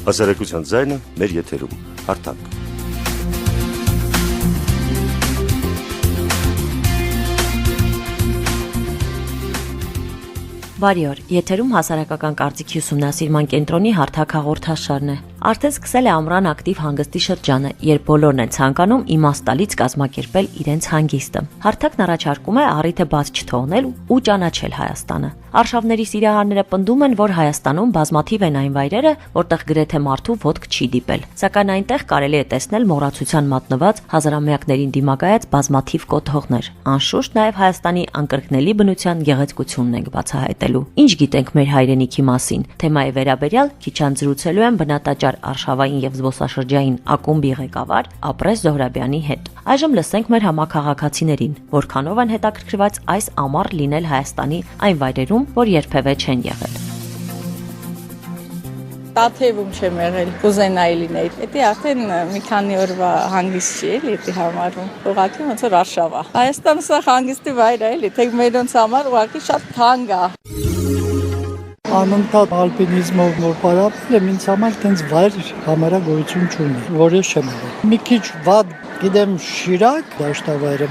Հասարակության ձայնը մեր եթերում, հարթակ։ Բարի օր, եթերում հասարակական կարծիքի ուսումնասիրման կենտրոնի հարթակ հաղորդաշարն է։ Արդեն սկսել է ամռան ակտիվ հանգստի շրջանը, երբ բոլորն են ցանկանում իմաստալից կազմակերպել իրենց հանգիստը։ Հարթակն առաջարկում է առիթը բաց չթողնել ու ճանաչել Հայաստանը։ Արշավների սիրահարները պնդում են, որ Հայաստանում բազմաթիվ են այն վայրերը, որտեղ գրեթե մարդու ոտք չի դիպել։ Սակայն այնտեղ կարելի է տեսնել մոռացության մատնված հազարամյակներին դիմակայած բազմաթիվ կոթողներ։ Անշուշտ նաև Հայաստանի անկրկնելի բնության գեղեցկությունն ենք բացահայտելու։ Ինչ գիտենք մեր հայրենիքի մասին։ Թեմայի վերաբերյալ քիչ անց զրուցելու եմ բնատաճար արշավային եւ զբոսաշրջային ակումբի ղեկավար Ապրես Զոհրաբյանի հետ։ Այժմ լսենք մեր համաքաղաքացիներին, որքանով են հետաքրքրված այս ամառ լինել Հայաստանի այն վայրերում, որ երբևէ չեն եղել։ Տաթևում չեմ եղել, կուզենայի լինեի։ Դա արդեն մի քանի օրվա հանգիստ չի էլի, դա համարում։ Ուղղակի ոնց որ արշավա։ Հայաստանը սա հանգստի վայր է էլի, թե մերոնց համար ուղղակի շատ թանկ է։ Անընդհատ ալպինիզմով որ պարապել եմ, ինձ համար տենց վայր համարագործություն չունի, որ ես չեմ եղել։ Մի քիչ վատ գիտեմ Շիրակ դաշտավայրը։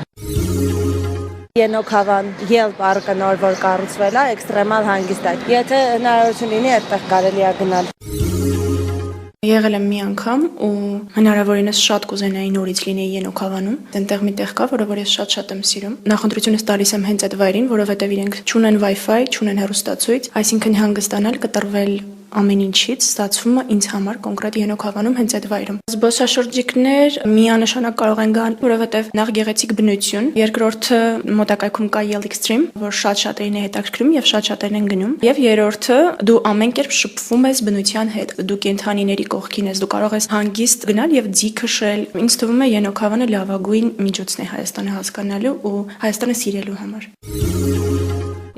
Ենոքավան ել պարկը նոր որ կառուցվել է, էքստրեմալ հանգիստ է։ Եթե հնարավորություն լինի, այդտեղ կարելի է գնալ։ Եղել եմ մի անգամ ու հնարավորինս շատ կուզենայի նորից լինեի Ենոքավանում։ Այնտեղ մի տեղ կա, որը որ ես շատ եմ սիրում։ Նախընտրությունս տալիս եմ հենց այդ վայրին, որովհետև իրենք չունեն Wi-Fi, չունեն հեռուստացույց, այսինքն հանգստանալ, կտրվել ամեն ինչից ստացվում է ինձ համար կոնկրետ Ենոքավանում հենց այդ վայրում։ Զբոսաշրջիկներ միանշանակ կարող են գալ, որովհետև նախ գեղեցիկ բնություն, երկրորդը մոտակայքում կա Yell Extreme, որ շատ-շատերին է հետաքրքրում եւ շատ-շատերն են գնում, եւ երրորդը դու ամեն կերպ շփվում ես բնության հետ, դու կենդանիների կողքին ես, դու կարող ես հանգիստ գնալ եւ ձի քշել։ Ինձ թվում է Ենոքավանը լավագույն միջոցն է Հայաստանը հասկանալու ու Հայաստանը սիրելու համար։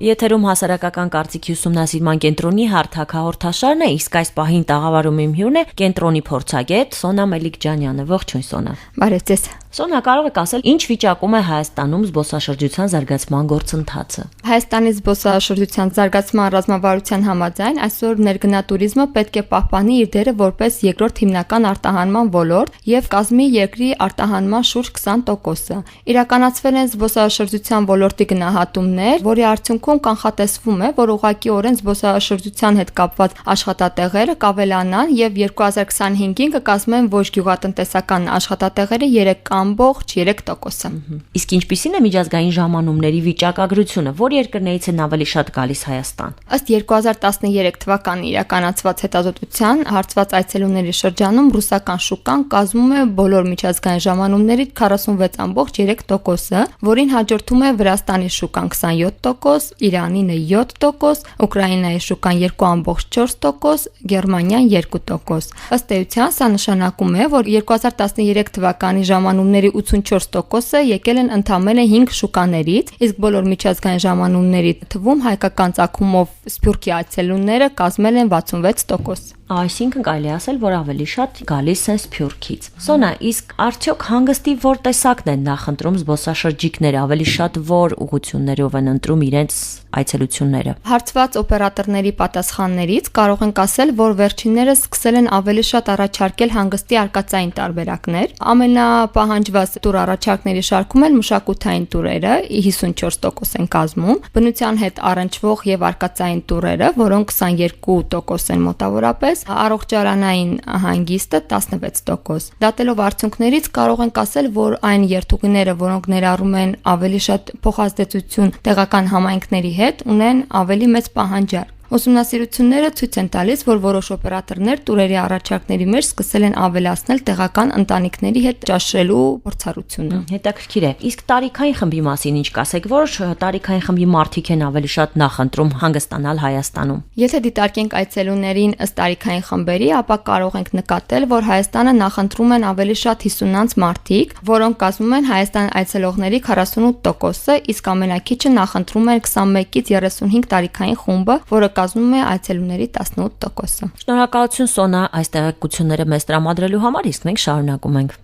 Եթերում հասարակական կարծիքի ուսումնասիրման կենտրոնի հարթակ հաղորդաշարն է, իսկ այս պահին տաղավարում իմ հյուրն է կենտրոնի փորձագետ Սոնա Մելիք-Ջանյանը։ Ողջույն Սոնա։ Բարև ձեզ։ Սոնա, կարող եք ասել, ինչ վիճակում է Հայաստանում զբոսաշրջության զարգացման գործընթացը։ Հայաստանի զբոսաշրջության զարգացման ռազմավարության համաձայն այսօր ներգնատուրիզմը պետք է պահպանի իր դերը որպես երկրորդ հիմնական արտահանման ոլորտ եւ կազմի երկրի արտահանման շուրջ 20%-ը։ Իրականացվել են զբոսաշրջության ոլորտի գնահատումներ, որի արդյունքում կանխատեսվում է, որ ուղղակիորեն զբոսաշրջության հետ կապված աշխատատեղերը կավելանան եւ 2025-ին կկազմեն ոչ գյուղատնտեսական աշխատատեղերը 3.3%։ Իսկ ինչպիսին է միջազգային ժամանումների վիճակագրությունը, որ երկրներից են ավելի շատ գալիս Հայաստան։ Ըստ 2013 թվականի իրականացված հետազոտության հարցված այցելուների շրջանում ռուսական շուկան կազմում է բոլոր միջազգային ժամանումների 46.3%-ը, որին հաջորդում է Վրաստանի շուկան 27%, Իրանինը 7%, Ուկրաինայի շուկան 2.4%, Գերմանիան 2%։ Ըստ էության սա նշանակում է, որ 2013 թվականի ժամանումների 84%-ը եկել են ընդամենը 5 շուկաներից, իսկ բոլոր միջազգային ժամանումների թվում հայկական ծագումով Սփյուռքի այցելուները կազմել են 66%։ Այսինքն կարելի ասել, որ ավելի շատ գալիս են Սփյուռքից։ Սոնա, իսկ արդյոք հանգստի որ տեսակն են նախընտրում զբոսաշրջիկները, ավելի շատ որ ուղղություններով են ընտրում իրենց այցելությունները։ Հարցված օպերատորների պատասխաններից կարող ենք ասել, որ վերջիններս սկսել են ավելի շատ առաջարկել հանգստի արկածային տարբերակներ։ Ամենապահանջված տուր առաջարկների շարքում են մշակութային տուրերը 54% են կազմում, բնության հետ առնչվող եւ արկածային տուրերը, որոնք 22% են մոտավորապես, առողջարանային հանգիստը 16%։ Դատելով արդյունքներից կարող ենք ասել, որ այն երթուղիները, որոնք ներառում են ավելի շատ փոխազդեցություն տեղական համայնքների հետ, ունեն ավելի մեծ պահանջարկ։ Ուսումնասիրությունները ցույց են տալիս, որ որոշ օպերատորներ տուրերի առաջարկների մեջ սկսել են ավելացնել տեղական ընտանիքների հետ ճաշելու փորձառությունը։ Հետաքրքիր է։ Իսկ տարիքային խմբի մասին ինչ կասեք, որ տարիքային խմբի մարդիկ են ավելի շատ նախընտրում հանգստանալ Հայաստանում։ Եթե դիտարկենք այցելուներին ըստ տարիքային խմբերի, ապա կարող ենք նկատել, որ Հայաստանը նախընտրում են ավելի շատ 50-ից մարդիկ, որոնք կազմում են Հայաստան այցելողների 48%-ը, իսկ ամենակիչը նախընտրում են 21-ից 35 տարիքային խումբը, որը կազմում է այցելուների 18%-ը։ Շնորհակալություն Սոնա այս տեղեկությունները մեզ տրամադրելու համար, իսկ մենք շարունակում ենք։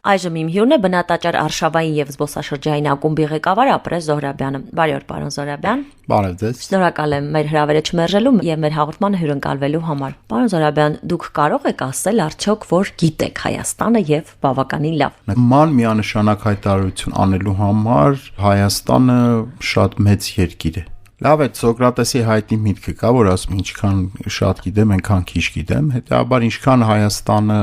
Այժմ իմ հյուրն է բնատաճար Արշավային եւ զբոսաշրջային ակումբի ղեկավար Ապրես Զոհրաբյանը։ Բարի օր, պարոն Զոհրաբյան։ Բարև ձեզ։ Շնորհակալ եմ մեր հրավերը չմերժելու եւ մեր հաղորդմանը հյուրընկալվելու համար։ Պարոն Զոհրաբյան, դուք կարող եք ասել արդյոք, որ գիտեք Հայաստանը եւ բավականին լավ։ Նման միանշանակ հայտարարություն անելու համար Հայաստանը շատ մեծ երկիր է։ Լավ է, Սոկրատեսի հայտնի միտքը կա, որ ասում ինչքան շատ գիտեմ, այնքան քիչ գիտեմ, հետեւաբար ինչքան Հայաստանը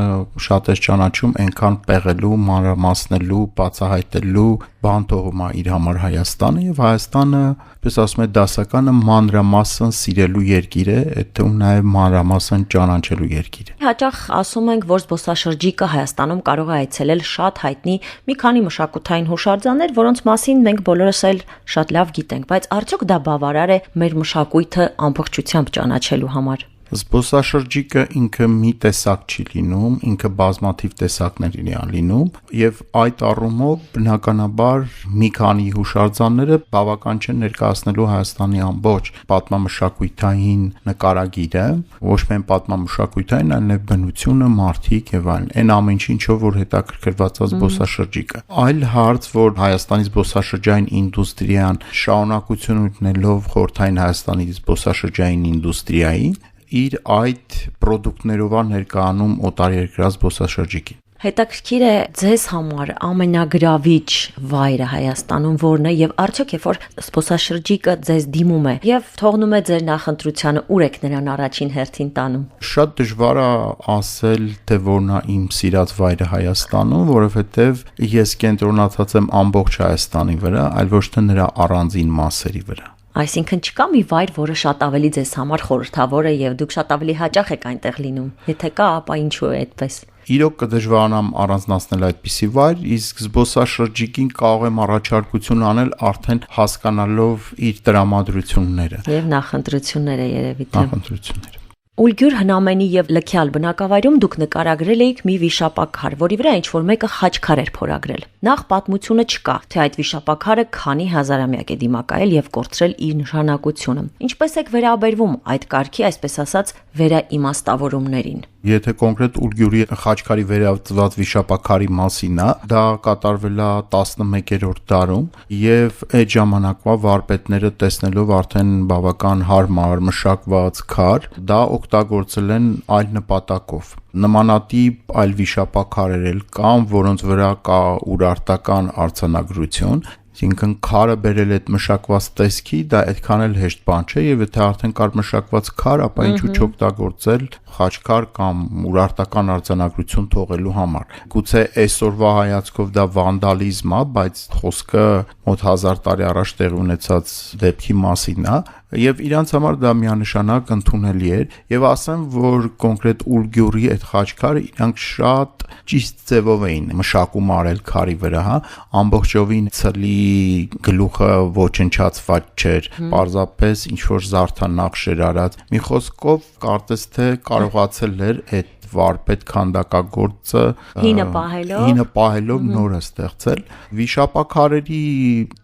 շատ է ճանաչում, այնքան պեղելու, մանրամասնելու, բացահայտելու բան թողում է իր համար Հայաստանը եւ Հայաստանը, պես ասում է դասականը մանրամասն սիրելու երկիր է, այդտեղ նաեւ մանրամասն ճանաչելու երկիր է։ Հաճախ ասում ենք, որ զբոսաշրջիկը Հայաստանում կարող է այցելել շատ հայտնի մի քանի մշակութային հուշարձաններ, որոնց մասին մենք բոլորս էլ շատ լավ գիտենք, բայց արդյոք դա բավարար է մեր մշակույթը ամբողջությամբ ճանաչելու համար։ Զբոսաշրջիկը ինքը մի տեսակ չի լինում, ինքը բազմաթիվ տեսակների է լինում եւ այդ առումով բնականաբար մի քանի հուշարձանները բավական չեն ներկայացնելու Հայաստանի ամբողջ պատմամշակութային նկարագիրը, ոչ միայն պատմամշակութային, այլև բնությունը, մարդիկ եւ այլն, այն ամեն ինչով որ հետաքրքրված է զբոսաշրջիկը։ Այլ հարց, որ Հայաստանի զբոսաշրջային ինդուստրիան շարունակություն ունենալով Խորհրդային Հայաստանի զբոսաշրջային ինդուստրիային իր այդ պրոդուկտներով ներկայանում օտարերկրյա զբոսաշրջիկին։ Հետաքրքիր է ձեզ համար ամենագրավիչ վայրը Հայաստանում որն է եւ արդյոք երբ որ զբոսաշրջիկը ձեզ դիմում է եւ թողնում է ձեր նախընտրությանը, ուր եք նրան առաջին հերթին տանում։ Շատ դժվար է ասել, թե որն է իմ սիրած վայրը Հայաստանում, որովհետեւ ես կենտրոնացած եմ ամբողջ Հայաստանի վրա, այլ ոչ թե նրա առանձին մասերի վրա։ Այսինքն չկա մի վայր, որը շատ ավելի ձեզ համար խորհրդավոր է եւ դուք շատ ավելի հաճախ եք այնտեղ լինում։ Եթե կա, ապա ինչու է այդպես։ Իրոք կդժվարանամ առանձնացնել այդպիսի վայր, իսկ զբոսաշրջիկին կարող եմ առաջարկություն անել արդեն հասկանալով իր տրամադրությունները եւ նախընտրությունները երևի թե։ Նախընտրությունները։ Ուլգյուր հնամենի եւ լքյալ բնակավայրում դուք նկարագրել էիք մի վիշապաքար, որի վրա ինչ-որ մեկը խաչքար էր փորագրել։ Նախ պատմությունը չկա, թե այդ վիշապաքարը քանի հազարամյակ է դիմակայել եւ կորցրել իր նշանակությունը։ Ինչպես եք վերաբերվում այդ կարգի, այսպես ասած, վերաիմաստավորումներին։ Եթե կոնկրետ Ուլգյուրի խաչքարի վերածված վիշապաքարի մասին է, դա կատարվել է 11-րդ դարում եւ այդ ժամանակվա վարպետները տեսնելով արդեն բավական հարմար մշակված քար, դա օգտագործել են այլ նպատակով։ Նմանատիպ այլ վիշապաքարեր էլ կան, որոնց վրա կա ուրարտական արձանագրություն, այսինքն քարը բերել այդ մշակված տեսքի, դա այդքան էլ հեշտ բան չէ եւ եթե արդեն կար մշակված քար, ապա ինչու չօգտագործել խաչքար կամ ուրարտական արձանագրություն թողելու համար։ Գուցե այսօրվա հայացքով դա վանդալիզմ է, բայց խոսքը մոտ 1000 տարի առաջ տեղի ունեցած դեպքի մասին է եւ իրանց համար դա միանշանակ ընդունելի էր եւ ասեմ, որ կոնկրետ Ուլգյուրի այդ խաչքարը իրանք շատ ճիշտ ձևով էին մշակում արել քարի վրա, հա, ամբողջովին ցլի գլուխը ոչնչացված չէր, պարզապես ինչ որ զարդանախշ էր արած։ Մի խոսքով կարծես թե կարողացել էր այդ վարպետ քանդակագործը հինը պահելով նորը ստեղծել։ Վիշապաքարերի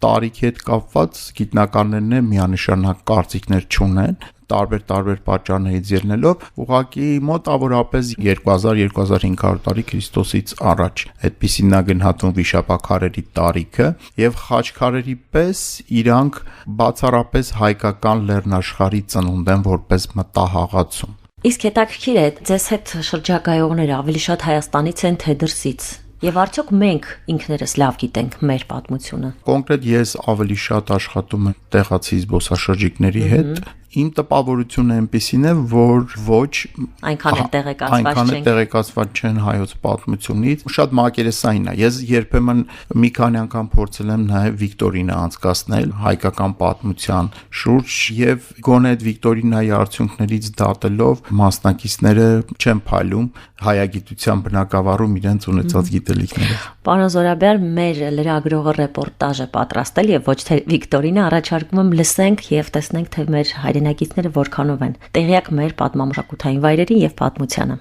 տարիքի հետ կապված գիտնականներն միանշանակ կարծիքներ չունեն, տարբեր պատճառներից ելնելով, ուղղակի մոտավորապես 2000-2500 տարի Քրիստոսից առաջ այդպիսին է գնահատվում վիշապաքարերի տարիքը եւ խաչքարերի պես իրանք բացառապես հայկական լեռնաշխարհի ծնունդ են որպես մտահաղացում։ Իսկ հետաքրքիր է, ձեզ հետ շրջագայողները ավելի շատ Հայաստանից են, թե դրսից։ Եվ արդյոք մենք ինքներս լավ գիտենք մեր պատմությունը։ Կոնկրետ ես ավելի շատ աշխատում եմ տեղացի զբոսաշրջիկների հետ։ Իմ տպավորությունը այնպեսին է, որ ոչ այնքան էլ տեղեկացված չեն հայոց պատմությունից, շատ մակերեսային է։ Ես երբեմն մի քանի անգամ փորձել եմ նաև վիկտորինա անցկացնել հայկական պատմության շուրջ եւ գոնե այդ վիկտորինայի արդյունքներից դատելով մասնակիցները չեն փայլում հայագիտության բնագավառում իրենց ունեցած գիտելիքները։ Պարոն Զոհրաբյան, մեր լրագրողը ռեպորտաժ է պատրաստել եւ ոչ թե վիկտորինա, առաջարկում եմ լսենք եւ տեսնենք, թե մեր հայրենակիցները որքանով են տեղյակ մեր պատմամշակութային վայրերին եւ պատմությանը։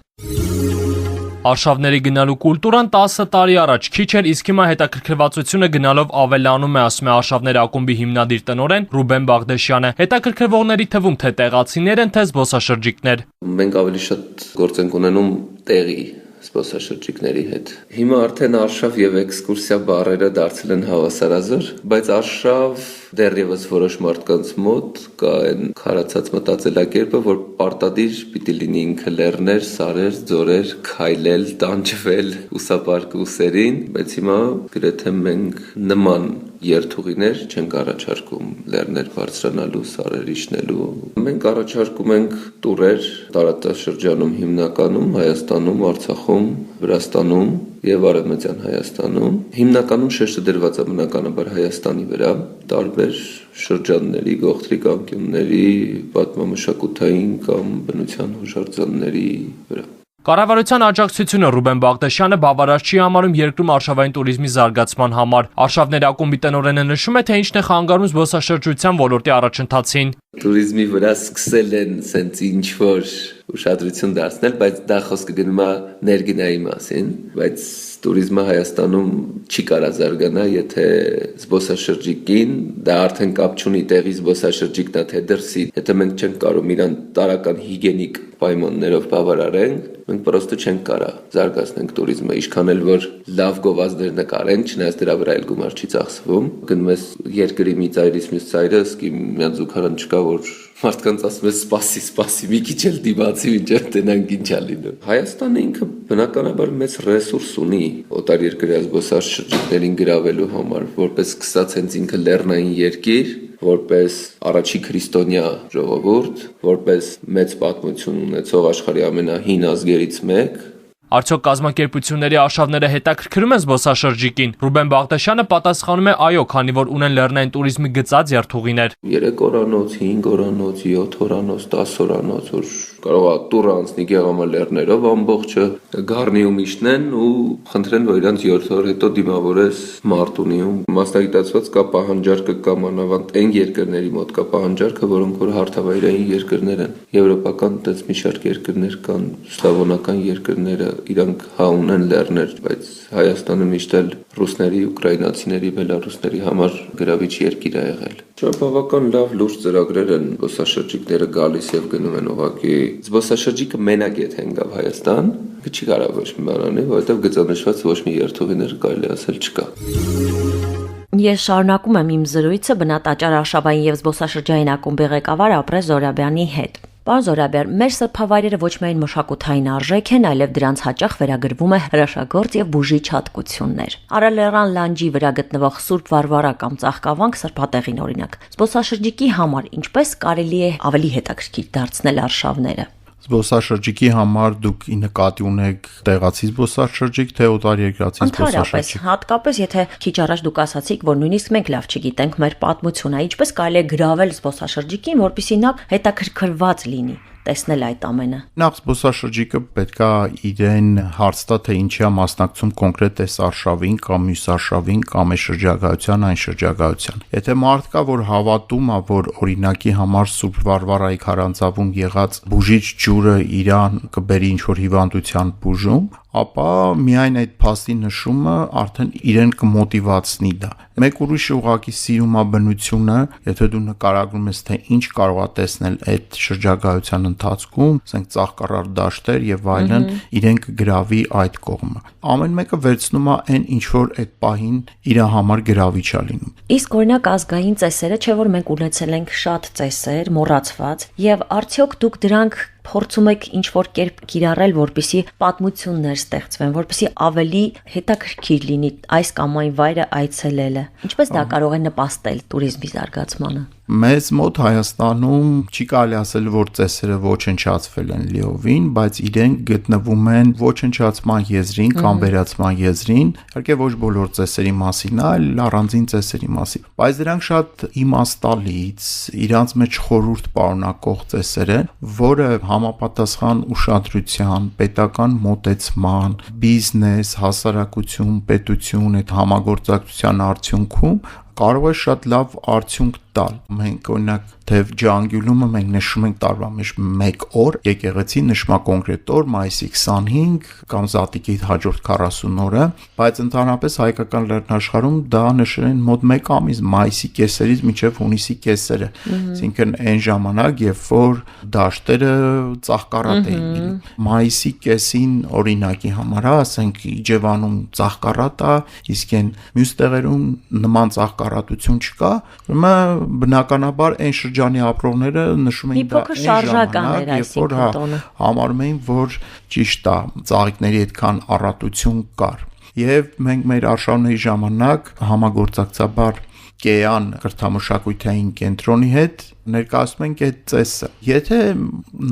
Արշավների գնալու կուլտուրան 10 տարի առաջ քիչ էր, իսկ հիմա հետաքրքրվածությունը գնալով ավելանում է, ասում է Արշավների ակումբի հիմնադիր տնօրեն Ռուբեն Բաղդասարյանը։ Հետաքրքրվողների թվում թե տեղացիներ են, թե զբոսաշրջիկներ։ Մենք ավելի շատ գործ ենք ունենում տեղի զբոսաշրջիկների հետ։ Հիմա արդեն արշավ եւ էքսկուրսիա բառերը դարձել են հավասարազոր, բայց արշավ դեռևս որոշ մարդկանց մոտ կա այն քարացած մտածելակերպը, որ պարտադիր պիտի լինի ինքը լեռներ, սարեր, ձորեր, քայլել, տանջվել ուսապարկ ուսերին, բայց հիմա գրեթե մենք նման երթուղիներ չենք առաջարկում լեռներ բարձրանալու, սարեր իջնելու։ Մենք առաջարկում ենք տուրեր տարածաշրջանում հիմնականում Հայաստանում, Արցախում, Վրաստանում եւ Արևմտյան Հայաստանում։ Հիմնականում շեշտը դրված է բնականաբար Հայաստանի վրա, տարբեր շրջանների, գողտրիկ անկյունների, պատմամշակութային կամ բնության հուշարձանների վրա։ Կառավարության աջակցությունը Ռուբեն Բաղդասյանը բավարար չի համարում երկրում արշավային տուրիզմի զարգացման համար։ Արշավների ակումբի տնօրենը նշում է, թե ինչն է խանգարում զբոսաշրջության ոլորտի առաջընթացին։ Տուրիզմի վրա սկսել են սենց ինչ-որ ուշադրություն դարձնել, բայց դա խոսքը գնում է ներգնայի մասին, բայց տուրիզմը Հայաստանում չի կարա զարգանա, եթե զբոսաշրջիկին դա արդեն կապ չունի տեղի զբոսաշրջիկն է թե դրսի, եթե մենք չենք կարող իրան տարական հիգիենիկ պայմաններով բավարարենք, մենք պրոստը չենք կարա զարգացնենք տուրիզմը, ինչքան էլ որ լավ գովազդներ նկարենք, չնայած դրա վրա էլ գումար չի ծախսվում, գնում ես երկրի մի ծայրից մյուս ծայրը, սկի միան զուգարան չկա, որ մարդկանց ասում է սպասի, մի քիչ էլ դիվացի մինչև տենանք ինչ է լինում։ Հայաստանը ինքը բնականաբար մեծ ռեսուրս ունի օտար երկրյա զբոսաշրջիկներին գրավելու համար, որպես սկսած հենց ինքը լեռնային երկիր, որպես առաջի քրիստոնյա ժողովուրդ, որպես մեծ պատմություն ունեցող աշխարհի ամենահին ազգերից մեկ։ Արդյոք կազմակերպությունների արշավները հետաքրքրում են զբոսաշրջիկին։ Ռուբեն Բաղդասյանը պատասխանում է այո, քանի որ ունեն լեռնային տուրիզմի գծած երթուղիներ։ 3 օրանոց, 5 օրանոց, 7 օրանոց, 10 օրանոց, որ կարող է տուրը անցնի Գեղամա ամբողջը Գառնիում իջնեն ու խնդրեն, որ իրանց 7 օր հետո դիմավորես Մարտունիում։ Մասնագիտացված կա պահանջարկը կամ անավանդ այն երկրների մոտ կա պահանջարկը, որոնք որ հարթավայրային երկրներ են։ Եվրոպական այդպես մի շարք երկրներ կան, սլավոնական երկրները իրանք ունեն լեռներ, բայց Հայաստանը միշտ էլ ռուսների, ուկրաինացիների, բելարուսների համար գրավիչ երկիր է եղել։ Չէ, բավական լավ լուրջ ծրագրեր են, զբոսաշրջիկները գալիս եւ գնում են ուղղակի։ Զբոսաշրջիկը մենակ եթե ընկավ Հայաստան, չի կարող ոչ մի բան անել, որովհետեւ գծանշված ոչ մի երթուղիներ կարելի ասել չկա։ Ես շարունակում եմ իմ զրույցը բնատաճար արշավային եւ զբոսաշրջային ակումբի ղեկավար Ապրես Զորաբյանի հետ։ Պարոն Զորաբյան, մեր սրբավայրերը ոչ միայն մշակութային արժեք են, այլև դրանց հաճախ վերագրվում է հրաշագործ եւ բուժիչ հատկություններ։ Արալեռան լանջի վրա գտնվող Սուրբ Վարվարա կամ Ծաղկավանք սրբատեղին օրինակ։ Զբոսաշրջիկի համար ինչպես կարելի է ավելի հետաքրքիր դարձնել արշավները։ Զբոսաշրջիկի համար դուք ի նկատի ունեք տեղացի զբոսաշրջիկ, թե օտարերկրացի զբոսաշրջիկ։ Հատկապես եթե քիչ առաջ դուք ասացիք, որ նույնիսկ մենք լավ չգիտենք մեր պատմությունը, ինչպես կարելի է գրավել զբոսաշրջիկին, որպեսզի նա հետաքրքրված լինի տեսնել այդ ամենը։ Նախ զբոսաշրջիկը պետքա իրեն հարց տա, թե ինչի է մասնակցում կոնկրետ այս արշավին կամ մյուս արշավին կամ այս շրջագայության այն շրջագայության։ Եթե մարդ կա, որ հավատում է, որ օրինակի համար Սուրբ Վարվարայի քարանձավում եղած բուժիչ ջուրը իրան կբերի ինչ-որ հիվանդության բուժում, ապա միայն այդ փաստի նշումը արդեն իրեն կմոտիվացնի դա։ Մեկ ուրիշը ուղղակի սիրում է բնությունը, եթե դու նկարագրում ես, թե ինչ կարող է տեսնել այդ շրջագայության ընթացքում, ասենք ծաղկառար դաշտեր եւ այլն, իրեն կգրավի այդ կողմը։ Ամեն մեկը վերցնում է այն ինչ որ այդ պահին իր համար գրավիչ է լինում։ Իսկ օրինակ ազգային ծեսերը, չէ՞ որ մենք ունեցել ենք շատ ծեսեր, մոռացված, եւ արդյոք դուք դրանք փորձում եք ինչ-որ կերպ կիրառել, որպեսզի պատմություններ ստեղծվեն, որպեսզի ավելի հետաքրքիր լինի այս կամ այն վայրը այցելելը։ Ինչպես դա կարող է նպաստել տուրիզմի զարգացմանը։ Մեզ մոտ Հայաստանում չի կարելի ասել, որ ծեսերը ոչնչացվել են լիովին, բայց իրենք գտնվում են ոչնչացման եզրին կամ վերացման եզրին, իհարկե ոչ բոլոր ծեսերի մասին, այլ առանձին ծեսերի մասին, բայց դրանք շատ իմաստալից, իրանց մեջ խորհուրդ պարունակող ծեսեր են, որը համապատասխան ուշադրության, պետական մոտեցման, բիզնես, հասարակություն, պետություն այդ համագործակցության արդյունքում կարող է շատ լավ արդյունք տալ։ Մենք օրինակ թեև Ջանգյուլումը մենք նշում ենք տարվա մեջ 1 օր, եկեղեցի նշում է կոնկրետ օր, մայիսի 25 կամ Զատիկի հաջորդ 40 օրը, բայց ընդհանրապես հայկական լեռնաշխարհում դա նշել են մոտ 1 ամիս, մայիսի կեսերից մինչև հունիսի կեսերը։ Այսինքն այն ժամանակ, երբ որ դաշտերը ծաղկառատ էին։ Մայիսի կեսին օրինակի համար, ասենք Իջևանում ծաղկառատ է, իսկ այն մյուս տեղերում նման ծաղկառատություն չկա, ուրեմն բնականաբար այն շրջանի ապրողները նշում էին դա այն ժամանակ, երբ որ համարում էին, որ ճիշտ է, ծաղիկների այդքան առատություն կար։ Եվ մենք մեր արշավների ժամանակ համագործակցաբար Կեյան կրթամշակութային կենտրոնի հետ ներկայացնում ենք այդ ծեսը։ Եթե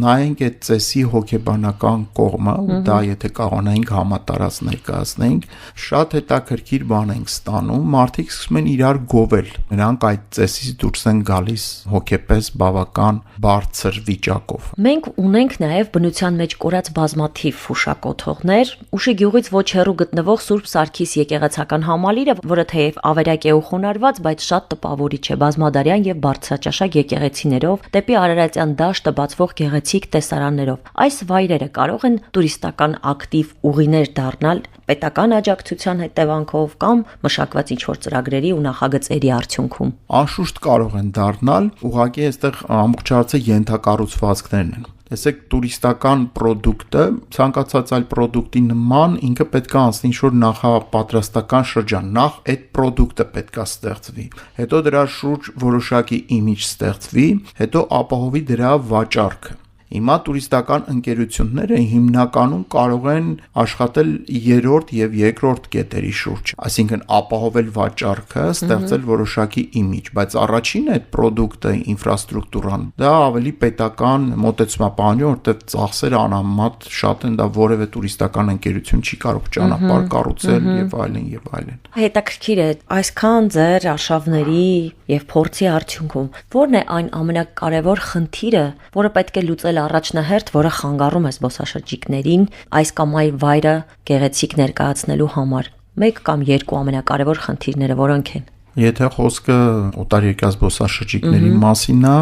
նայենք այդ ծեսի հոգեբանական կողմը, դա եթե կարողանանք համատարած ներկայացնենք, շատ հետաքրքիր բան ենք ստանում, մարդիկ սկսում են իրար գովել։ Նրանք այդ ծեսից դուրս են գալիս հոգեպես բավական բարձր վիճակով։ Մենք ունենք նաև բնության մեջ կորած բազմաթիվ ֆուշակոթողներ, Ուշի գյուղից ոչ հեռու գտնվող Սուրբ Սարգիս եկեղեցական համալիրը, որը թեև ավերակ է ու խոնարհված, բայց շատ տպավորիչ է բազմադարյան եւ բարձրաճաշակ եկեղեցիներով, դեպի Արարատյան դաշտը բացվող գեղեցիկ տեսարաններով։ Այս վայրերը կարող են տուրիստական ակտիվ ուղիներ դառնալ պետական աջակցության հետևանքով կամ մշակված ինչ-որ ծրագրերի ու նախագծերի արդյունքում։ Անշուշտ կարող են դառնալ, ուղղակի այստեղ ամբողջ հարցը ենթակառուցվածքներն են։ Տեսեք, տուրիստական պրոդուկտը ցանկացած այլ պրոդուկտի նման ինքը պետք է անցնի ինչ-որ նախապատրաստական շրջան, նախ այդ պրոդուկտը պետք է ստեղծվի, հետո դրա շուրջ որոշակի իմիջ ստեղծվի, հետո ապահովի դրա վաճառքը։ Հիմա տուրիստական ընկերությունները հիմնականում կարող են աշխատել երրորդ եւ երկրորդ կետերի շուրջ, այսինքն ապահովել վաճառքը, ստեղծել որոշակի իմիջ, բայց առաջին այդ պրոդուկտը, ինֆրաստրուկտուրան, դա ավելի պետական մոտեցում է պահանջում, որտեղ ծախսերը անհամեմատ շատ են, դա որևէ տուրիստական ընկերություն չի կարող ճանապարհ կառուցել եւ այլն եւ այլն։ Հետաքրքիր է, այսքան ձեր արշավների եւ փորձի արդյունքում ո՞րն է այն ամենակարևոր խնդիրը, որը պետք է լուծել առաջնահերթ, որը խանգարում է զբոսաշրջիկներին այս կամ այլ վայրը գեղեցիկ ներկայացնելու համար։ 1 կամ 2 ամենակարևոր խնդիրները որոնք են։ Եթե խոսքը օտարերկրյա զբոսաշրջիկների մասին է,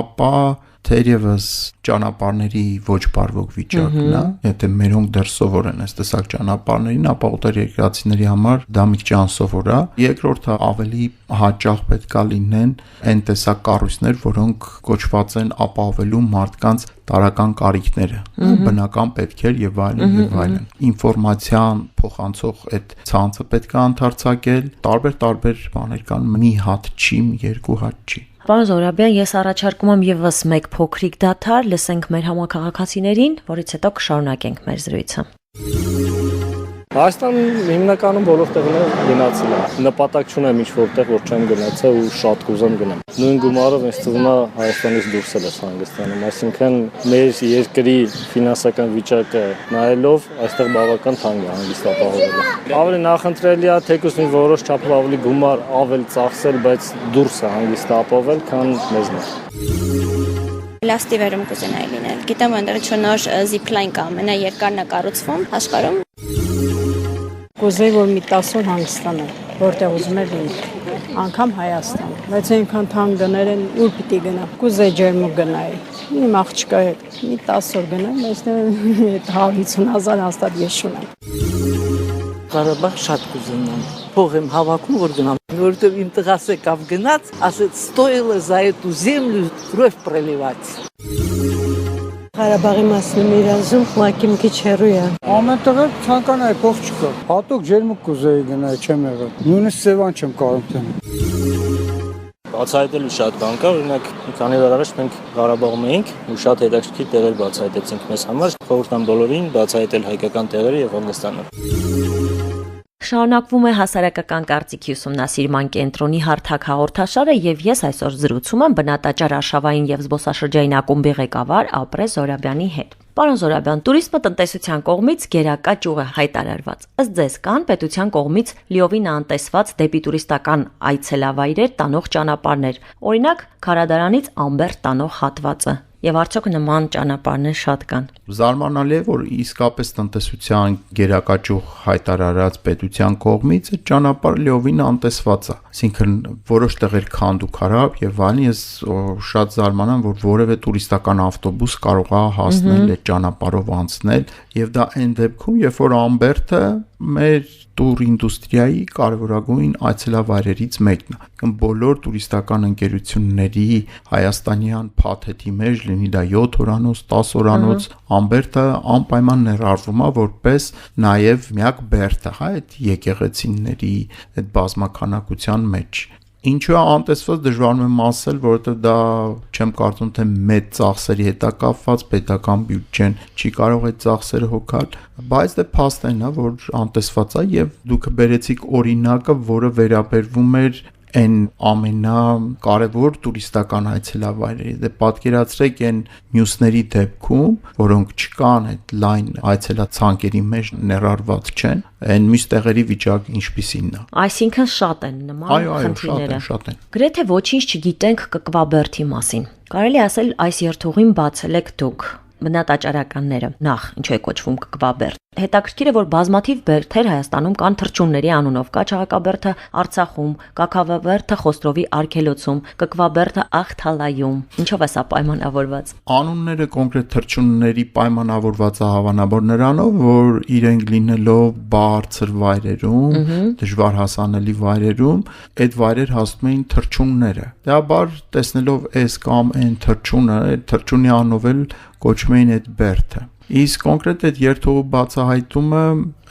ապա թերևս ճանապարհների ոչ բարվոք վիճակն է, եթե մերոնք դեռ սովոր են այս տեսակ ճանապարհներին, ապա օտարերկրացիների համար դա մի քիչ անսովոր է։ Երկրորդը ավելի հաճախ պետքա լինեն այն տեսակ կառույցներ, որոնք կոչված են ապահովելու մարդկանց տարական կարիքները, բնական պետքեր եւ այլն եւ այլն։ Ինֆորմացիան փոխանցող այդ ցանցը պետքա ընդարձակել, տարբեր բաներ կան, մի հատ չի, 2 հատ չի։ Պարոն Զոհրաբյան, ես առաջարկում եմ եւս մեկ փոքրիկ դադար, լսենք մեր համակարգացիներին, որից հետո կշարունակենք մեր զրույցը։ Հայաստանում հիմնականում բոլոր տեղները գնացել եմ։ Նպատակ չունեմ ինչ որտեղ որ չեմ գնացել ու շատ կուզեմ գնամ։ Նույն գումարով ինձ թվում է Հայաստանից դուրս էլ ես հանգստանում, այսինքն մեր երկրի ֆինանսական վիճակը նայելով այստեղ բավական թանկ է հանգիստ ապահովելը։ Ավելի նախընտրելի է թեկուզ մի որոշ չափով ավելի գումար ավել ծախսել, բայց դուրս է հանգիստ ապահովել, քան մեզնով։ Լաստիվերում կուզենայի լինել։ Գիտեմ, այնտեղ չնոր զիփլայն կա, ամենաերկարն է կառուցվում աշխարհում։ Կուզեի, որ մի 10 օր հանգստանամ, որտեղ ուզում եմ լինել, անգամ Հայաստան, բայց այնքան թանկ գներ են, ուր պիտի գնամ, կուզեի ջերմուկ գնայի, իմ աղջկա հետ, մի 10 օր գնամ, այստեղ 50,000 հաստատ ես չունեմ։ Ղարաբաղ շատ կուզենամ, փող եմ հավաքում, որ գնամ, որովհետև իմ տղաս եկավ гнать, ասեց, стоило за эту землю кровь проливать։ Ղարաբաղի մասն եմ իրազում, ուղղակի մի քիչ հեռու է։ Ամենտեղ ցանկանայի փող չկա։ Հատուկ ջերմուկ կուզեի գնալ, չեմ եղել։ Նույնիսկ Սևան չեմ կարող տանել։ Բացահայտելու շատ բան կա, օրինակ մի քանի օր առաջ մենք Ղարաբաղում էինք ու շատ հետաքրքիր տեղեր բացահայտեցինք մեզ համար, խորհուրդ եմ բոլորին բացահայտել հայկական տեղերը եւ հանգստանալ։ Շարունակվում է հասարակական կարծիքի ուսումնասիրման կենտրոնի հարթակ հաղորդաշարը եւ ես այսօր զրուցում եմ բնատաճար արշավային եւ զբոսաշրջային ակումբի ղեկավար Ապրե Զոհրաբյանի հետ։ Պարոն Զոհրաբյան, տուրիզմը տնտեսության կողմից գերակա ճյուղ է հայտարարված։ Ըստ ձեզ կան պետության կողմից լիովին անտեսված դեպի տուրիստական այցելավայրեր տանող ճանապարհներ, օրինակ Քարադարանից Ամբերդ տանող հատվածը։ եւ արդյոք նման ճանապարհներ շատ կան։ Զարմանալի է, որ իսկապես տնտեսության գերակաճուղ հայտարարած պետության կողմից այդ ճանապարհը լիովին անտեսված է։ Այսինքն որոշ տեղեր քանդուքարավ եւ այլն, ես շատ զարմանամ, որ որևէ տուրիստական ավտոբուս կարող է հասնել այդ ճանապարհով անցնել եւ դա այն դեպքում, երբ որ Ամբերտը մեր տուր ինդուստրիայի կարևորագույն այցելավայրերից մեկն է։ Բոլոր տուրիստական ընկերությունների հայաստանյան փաթեթի մեջ լինի դա 7 օրանոց, 10 օրանոց, Ամբերտը անպայման ներառվում է որպես նաև միակ բերդը, հա, այդ եկեղեցիների այդ բազմականակության մեջ։ Ինչու է անտեսված դժվարում եմ ասել, որովհետև դա չեմ կարծում թե մեծ ծախսերի հետ է կապված, պետական բյուջեն չի կարող այդ ծախսերը հոգալ, բայց դե փաստն է, որ անտեսված է եւ դուք բերեցիք օրինակը, որը վերաբերվում էր այն ամենակարևոր տուրիստական այցելավայրերի։ Դե պատկերացրեք այն մյուսների դեպքում, որոնք չկան այդ լայն այցելացանկերի մեջ ներառված չեն, այն մյուս տեղերի վիճակը ինչպիսին է։ Այսինքն շատ են նման խնդիրները։ Շատ են։ Գրեթե ոչինչ չգիտենք Կկվաբերդի մասին։ Կարելի ասել այս երթուղին բացել եք դուք։ Բնատաճարականները նախ ինչու է կոչվում Կկվաբերդ։ Հետաքրքիր է, որ բազմաթիվ բերդեր Հայաստանում կան թռչունների անունով, կա Չաղակաբերդը Արցախում, Կաքավաբերդը Խոստովի արգելոցում, Կկվաբերդը Աղթալայում։ Ինչով է սա պայմանավորված։ Անունները կոնկրետ թռչունների պայմանավորված է հավանաբար նրանով, որ իրենք լինելով բարձր վայրերում, դժվար հասանելի վայրերում, այդ վայրեր հասնում էին թռչունները։ Դեպաբար տեսնելով այս կամ այն թռչունը, այդ թռչունի անունով էլ կոչում էին այդ բերդը։ Իսկ կոնկրետ այդ երթուղու բացահայտումը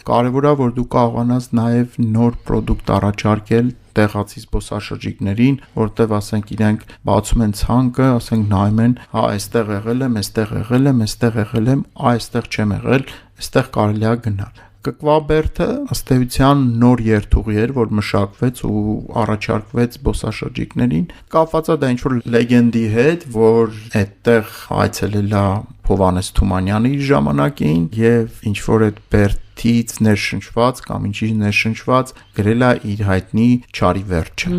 կարևոր է, որ դու կարողանաս նաև նոր պրոդուկտ առաջարկել տեղացի զբոսաշրջիկներին, որտեղ ասենք իրենք բացում են ցանկը, ասենք նայում են, հա, այստեղ եղել եմ, այստեղ եղել եմ, այստեղ եղել եմ, այստեղ չեմ եղել, այստեղ կարելի է գնալ։ Կկվաբերդը ըստ էության նոր երթուղի էր, որ մշակվեց ու առաջարկվեց զբոսաշրջիկներին։ Կապված է դա ինչ-որ լեգենդի հետ, որ այդտեղ այցելել է Հովհաննես Թումանյանը իր ժամանակին եւ ինչ որ այդ բերդից ներշնչված կամ ինչի ներշնչված գրել է իր հայտնի Չարի վերջը։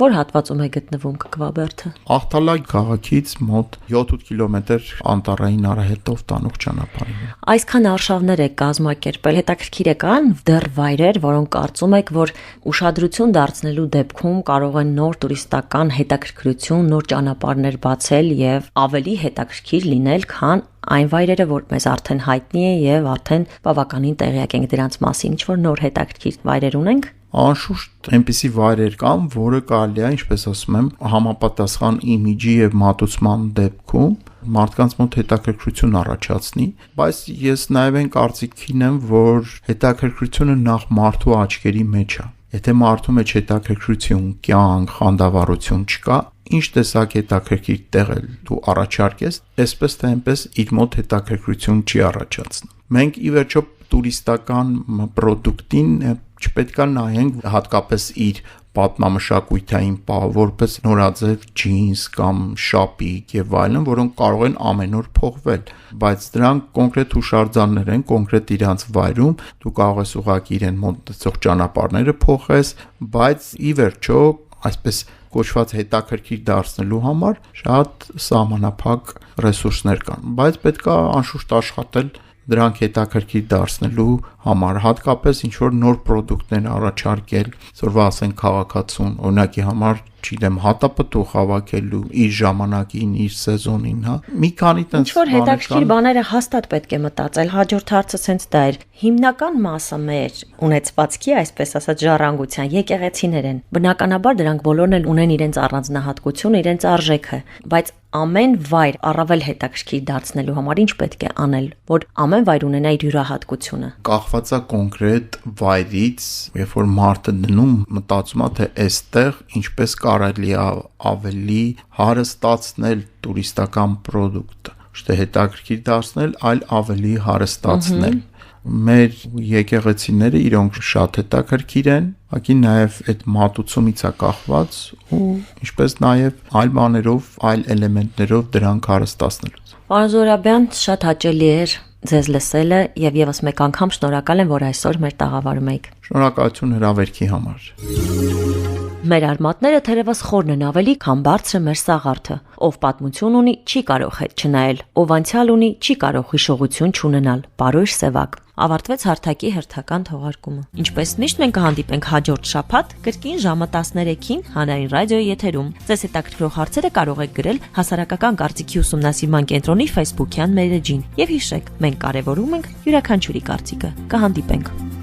Որ հատվածում է գտնվում Կկվաբերդը։ Աղթալայ քաղաքից մոտ 7-8 կիլոմետր անտառային արահետով տանող ճանապարհին։ Այսքան արշավներ եք կազմակերպել, հետաքրքիր է կան դեռ վայրեր, որոնք կարծում եք, որ ուշադրություն դարձնելու դեպքում կարող են նոր տուրիստական հետաքրքրություն, նոր ճանապարհներ բացել եւ ավելի հետաքրքիր լինել, քան այն վայրերը, որ մեզ արդեն հայտնի է եւ արդեն բավականին տեղյակ ենք դրանց մասին, ինչ որ նոր հետաքրքիր վայրեր ունենք։ Անշուշտ այնպիսի վայրեր կան, որը կարելի է, ինչպես ասում եմ, համապատասխան իմիջի եւ մատուցման դեպքում մարդկանց մոտ հետաքրքրություն առաջացնի, բայց ես նաեւ այն կարծիքին եմ, որ հետաքրքրությունը նախ մարդու աչքերի մեջ է։ Եթե մարդու մեջ հետաքրքրություն, կյանք, խանդավառություն չկա, ինչ տեսակ հետաքրքիր տեղ էլ դու առաջարկես, այսպես թե այնպես իր մոտ հետաքրքրություն չի առաջացնում։ Մենք ի վերջո տուրիստական պրոդուկտին չպետք է նայենք հատկապես իր պատմամշակութային պահ, որպես նորաձև ջինս կամ շապիկ եւ այլն, որոնք կարող են ամեն օր փոխվել, բայց դրանք կոնկրետ հուշարձաններ են, կոնկրետ իրանց վայրում, դու կարող ես ուղղակի իրեն մոտեցող ճանապարհները փոխես, բայց ի վերջո այսպես կոչված հետաքրքիր դարձնելու համար շատ սահմանափակ ռեսուրսներ կան, բայց պետք է անշուշտ աշխատել դրանք հետաքրքիր դարձնելու համար, հատկապես ինչ որ նոր պրոդուկտներ առաջարկել, այսօրվա ասենք քաղաքացուն, օրինակի համար, չգիտեմ, հատապտուղ հավաքելու իր ժամանակին, իր սեզոնին, հա։ Մի քանի տենց ինչ որ հետաքրքիր բաները հաստատ պետք է մտածել, հաջորդ հարցը սենց դա էր։ Հիմնական մասը մեր ունեցվածքի, այսպես ասած, ժառանգության եկեղեցիներ են։ Բնականաբար դրանք բոլորն էլ ունեն իրենց առանձնահատկությունը, իրենց արժեքը, բայց ամեն վայր առավել հետաքրքիր դարձնելու համար ինչ պետք է անել, որ ամեն վայր ունենա իր յուրահատկությունը։ Կախված է կոնկրետ վայրից, երբ որ մարդը դնում, մտածում է թե այստեղ ինչպես կարելի է ավելի հարստացնել տուրիստական պրոդուկտը, ոչ հետաքրքիր դարձնել, այլ ավելի հարստացնել։ Մեր եկեղեցիները իրոնք շատ հետաքրքիր են, հակի նաև այդ մատուցումից է կախված ու ինչպես նաև այլ բաներով, այլ էլեմենտներով դրանք հարստացնելու։ Պարոն Զոհրաբյան, շատ հաճելի էր ձեզ լսելը եւ եւս մեկ անգամ շնորհակալ եմ, որ այսօր մեր տաղավարում եք։ Շնորհակալություն հրավերքի համար։ Մեր արմատները թերևս խորն են ավելի, քան բարձրը մեր սաղարթը։ Ով պատմություն ունի, չի կարող հետ չնայել, ով անցյալ ունի, չի կարող հիշողություն չունենալ։ Բարույր Սևակ։ Ավարտվեց հարթակի հերթական թողարկումը։ Ինչպես միշտ մենք կհանդիպենք հաջորդ շաբաթ կրկին ժամը 13-ին Հանրային ռադիոյի եթերում։ Ձեզ հետաքրքրող հարցերը կարող եք գրել Հասարակական կարծիքի ուսումնասիրման կենտրոնի Facebook-յան մեջին։ Եվ հիշեք, մենք կարևորում ենք յուրաքանչյուրի կարծիքը։ Կհանդիպենք։